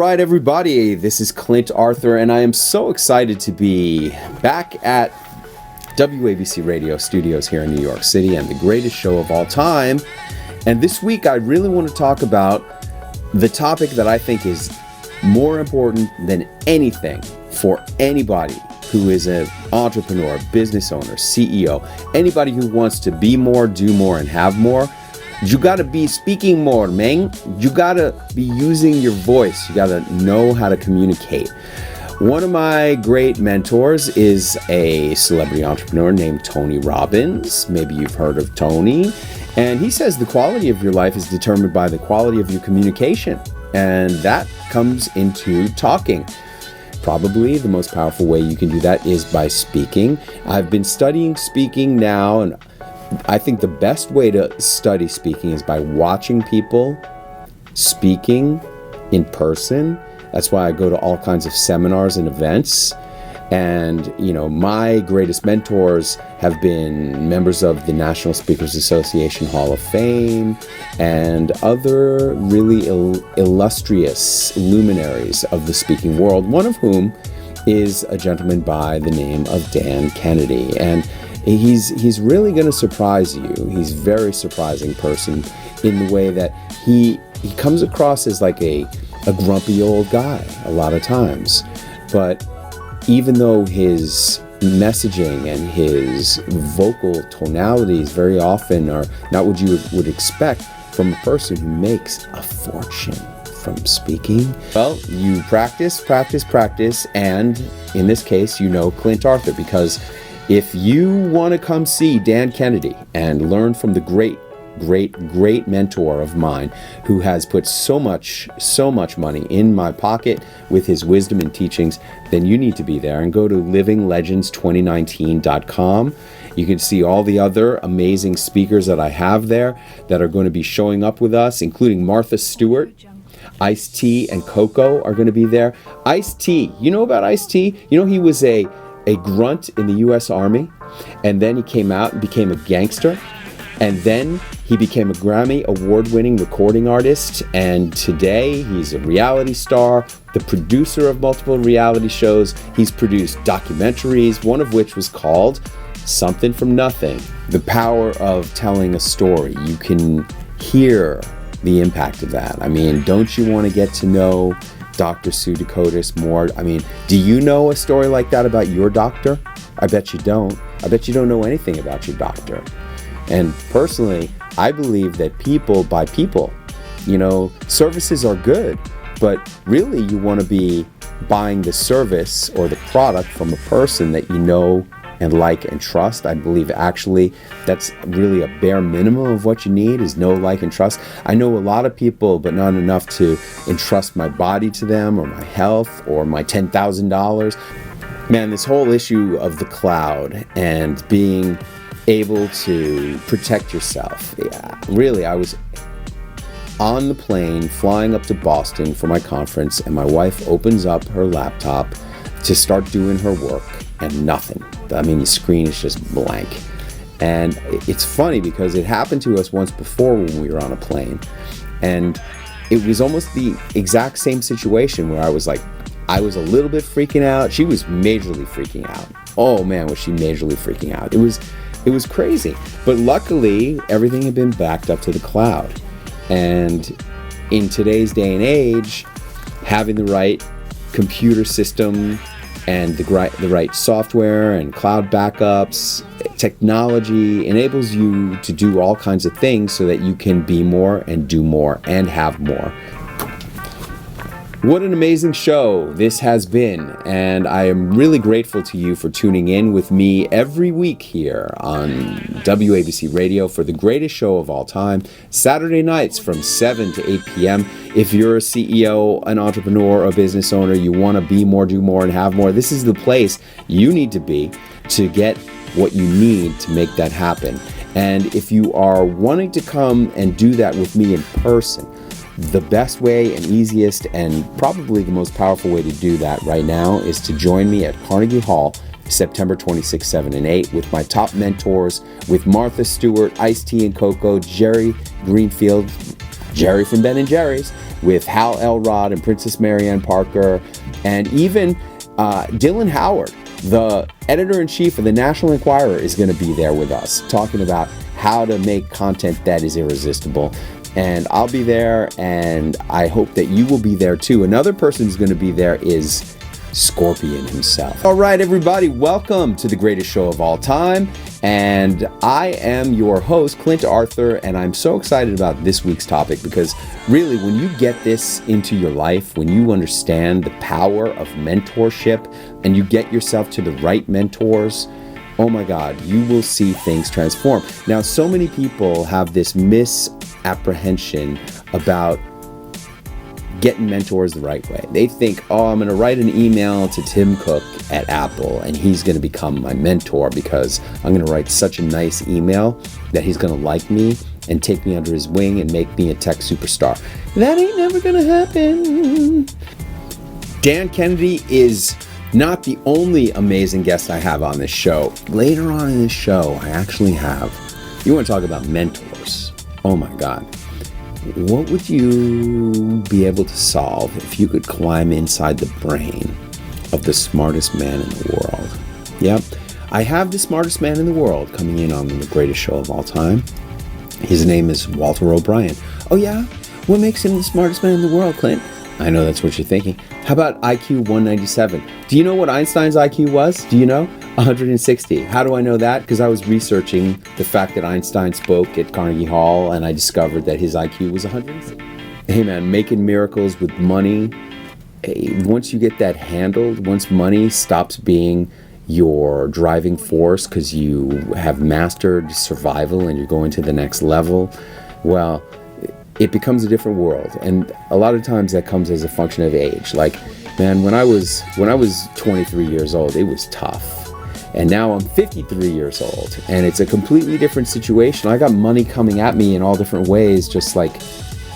right, everybody, this is Clint Arthur, and I am so excited to be back at WABC Radio Studios here in New York City, and the greatest show of all time. And this week, I really want to talk about the topic that I think is more important than anything for anybody who is an entrepreneur, business owner, CEO, anybody who wants to be more, do more, and have more. You gotta be speaking more, man. You gotta be using your voice. You gotta know how to communicate. One of my great mentors is a celebrity entrepreneur named Tony Robbins. Maybe you've heard of Tony. And he says the quality of your life is determined by the quality of your communication. And that comes into talking. Probably the most powerful way you can do that is by speaking. I've been studying speaking now, and I think the best way to study speaking is by watching people speaking in person. That's why I go to all kinds of seminars and events. And, you know, my greatest mentors have been members of the National Speakers Association Hall of Fame and other really illustrious luminaries of the speaking world, one of whom is a gentleman by the name of Dan Kennedy. And he's really going to surprise you. He's a very surprising person in the way that he comes across as like a grumpy old guy a lot of times. But even though his messaging and his vocal tonalities very often are not what you would expect from a person who makes a fortune from speaking, well, you practice, and in this case, you know Clint Arthur, because if you want to come see Dan Kennedy and learn from the great mentor of mine who has put so much money in my pocket with his wisdom and teachings, then you need to be there and go to livinglegends2019.com. You can see all the other amazing speakers that I have there that are going to be showing up with us, including Martha Stewart. Ice-T and Coco are going to be there. Ice-T, you know about Ice-T? You know he was a grunt in the U.S. Army, and then he came out and became a gangster, and then he became a Grammy award-winning recording artist, and today he's a reality star, the producer of multiple reality shows. He's produced documentaries, one of which was called Something from Nothing, the power of telling a story. You can hear the impact of that. I mean, don't you want to get to know Dr. Sue Dakotas more? I mean, do you know a story like that about your doctor? I bet you don't. I bet you don't know anything about your doctor. And personally, I believe that people buy people. You know, services are good, but really you want to be buying the service or the product from a person that you know and like and trust. I believe actually that's really a bare minimum of what you need is know, like, and trust. I know a lot of people, but not enough to entrust my body to them or my health or my $10,000. Man, this whole issue of the cloud and being able to protect yourself. Yeah, really, I was on the plane flying up to Boston for my conference, and my wife opens up her laptop to start doing her work, and nothing. I mean, the screen is just blank. And it's funny because it happened to us once before when we were on a plane. And it was almost the exact same situation where I was a little bit freaking out. She was majorly freaking out. Oh man, was she majorly freaking out. It was crazy. But luckily, everything had been backed up to the cloud. And in today's day and age, having the right computer system and the right software and cloud backups, technology enables you to do all kinds of things so that you can be more and do more and have more. What an amazing show this has been, and I am really grateful to you for tuning in with me every week here on WABC Radio for the greatest show of all time, Saturday nights from 7 to 8 p.m. If you're a CEO, an entrepreneur, a business owner, you want to be more, do more, and have more, this is the place you need to be to get what you need to make that happen. And if you are wanting to come and do that with me in person, the best way and easiest and probably the most powerful way to do that right now is to join me at Carnegie Hall September 26, 7, and 8 with my top mentors, with Martha Stewart, Ice-T and Coco, Jerry Greenfield, Jerry from Ben & Jerry's, with Hal Elrod and Princess Marianne Parker, and even Dylan Howard, the editor-in-chief of the National Enquirer, is going to be there with us, talking about how to make content that is irresistible. And I'll be there, and I hope that you will be there too. Another person who's going to be there is Scorpion himself. All right, everybody, welcome to the greatest show of all time. And I am your host, Clint Arthur, and I'm so excited about this week's topic because really, when you get this into your life, when you understand the power of mentorship and you get yourself to the right mentors, oh my God, you will see things transform. Now, so many people have this misapprehension about getting mentors the right way. They think, oh, I'm going to write an email to Tim Cook at Apple and he's going to become my mentor because I'm going to write such a nice email that he's going to like me and take me under his wing and make me a tech superstar. That ain't never going to happen. Dan Kennedy is not the only amazing guest I have on this show. Later on in this show, I actually have, you want to talk about mentors. Oh my God. What would you be able to solve if you could climb inside the brain of the smartest man in the world? Yep, I have the smartest man in the world coming in on the greatest show of all time. His name is Walter O'Brien. Oh yeah? What makes him the smartest man in the world, Clint? I know that's what you're thinking. How about IQ 197? Do you know what Einstein's IQ was? Do you know? 160. How do I know that? Because I was researching the fact that Einstein spoke at Carnegie Hall and I discovered that his IQ was 160. Hey man, making miracles with money. Hey, once you get that handled, once money stops being your driving force because you have mastered survival and you're going to the next level, well, it becomes a different world. And a lot of times that comes as a function of age. Like, man, when I was 23 years old, it was tough. And now I'm 53 years old, and it's a completely different situation. I got money coming at me in all different ways, just like,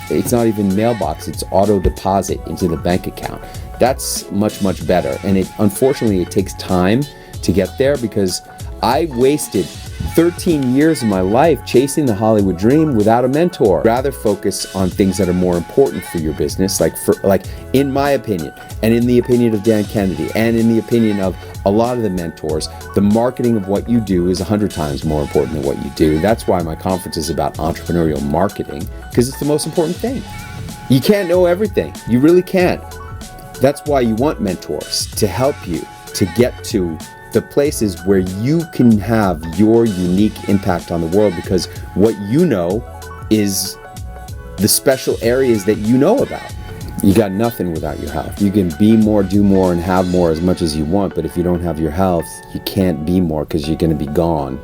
it's not even mailbox, it's auto deposit into the bank account. That's much, much better. And unfortunately, it takes time to get there because I wasted 13 years of my life chasing the Hollywood dream without a mentor. Rather focus on things that are more important for your business, like in my opinion, and in the opinion of Dan Kennedy, and in the opinion of a lot of the mentors, the marketing of what you do is 100 times more important than what you do. That's why my conference is about entrepreneurial marketing, because it's the most important thing. You can't know everything. You really can't. That's why you want mentors, to help you to get to the places where you can have your unique impact on the world, because what you know is the special areas that you know about. You got nothing without your health. You can be more, do more, and have more as much as you want, but if you don't have your health, you can't be more because you're going to be gone.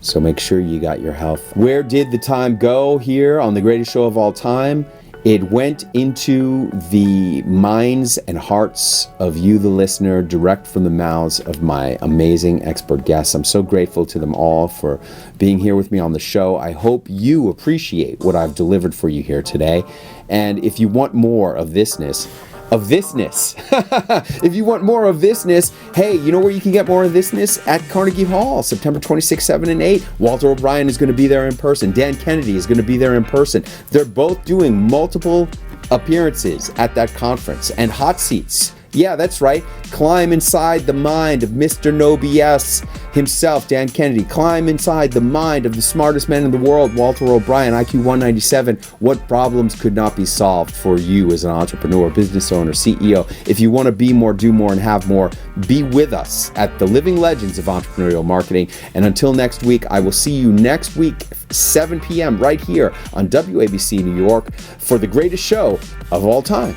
So make sure you got your health. Where did the time go here on the greatest show of all time? It went into the minds and hearts of you, the listener, direct from the mouths of my amazing expert guests. I'm so grateful to them all for being here with me on the show. I hope you appreciate what I've delivered for you here today. And if you want more of thisness, if you want more of thisness, hey, you know where you can get more of thisness? At Carnegie Hall, September 26, 7, and 8. Walter O'Brien is going to be there in person. Dan Kennedy is going to be there in person. They're both doing multiple appearances at that conference and hot seats. Yeah, that's right. Climb inside the mind of Mr. No BS himself, Dan Kennedy. Climb inside the mind of the smartest man in the world, Walter O'Brien, IQ 197. What problems could not be solved for you as an entrepreneur, business owner, CEO? If you want to be more, do more, and have more, be with us at the Living Legends of Entrepreneurial Marketing. And until next week, I will see you next week, 7 p.m. right here on WABC New York for the greatest show of all time.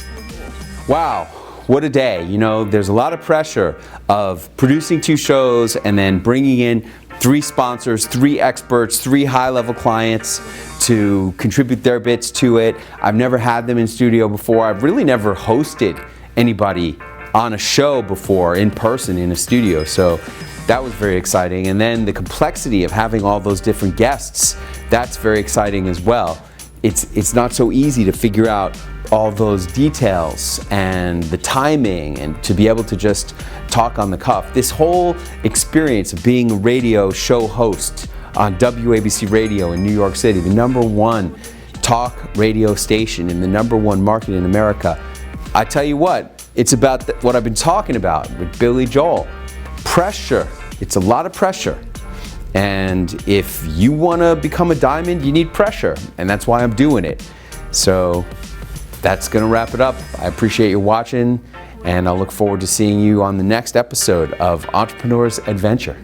Wow. What a day. You know, there's a lot of pressure of producing 2 shows and then bringing in 3 sponsors, 3 experts, 3 high-level clients to contribute their bits to it. I've never had them in studio before. I've really never hosted anybody on a show before in person in a studio. So that was very exciting. And then the complexity of having all those different guests, that's very exciting as well. It's not so easy to figure out all those details and the timing and to be able to just talk on the cuff. This whole experience of being a radio show host on WABC Radio in New York City, the #1 talk radio station in the #1 market in America. I tell you what, it's about what I've been talking about with Billy Joel. Pressure. It's a lot of pressure. And if you want to become a diamond, you need pressure. And that's why I'm doing it. So that's going to wrap it up. I appreciate you watching, and I look forward to seeing you on the next episode of Entrepreneur's Adventure.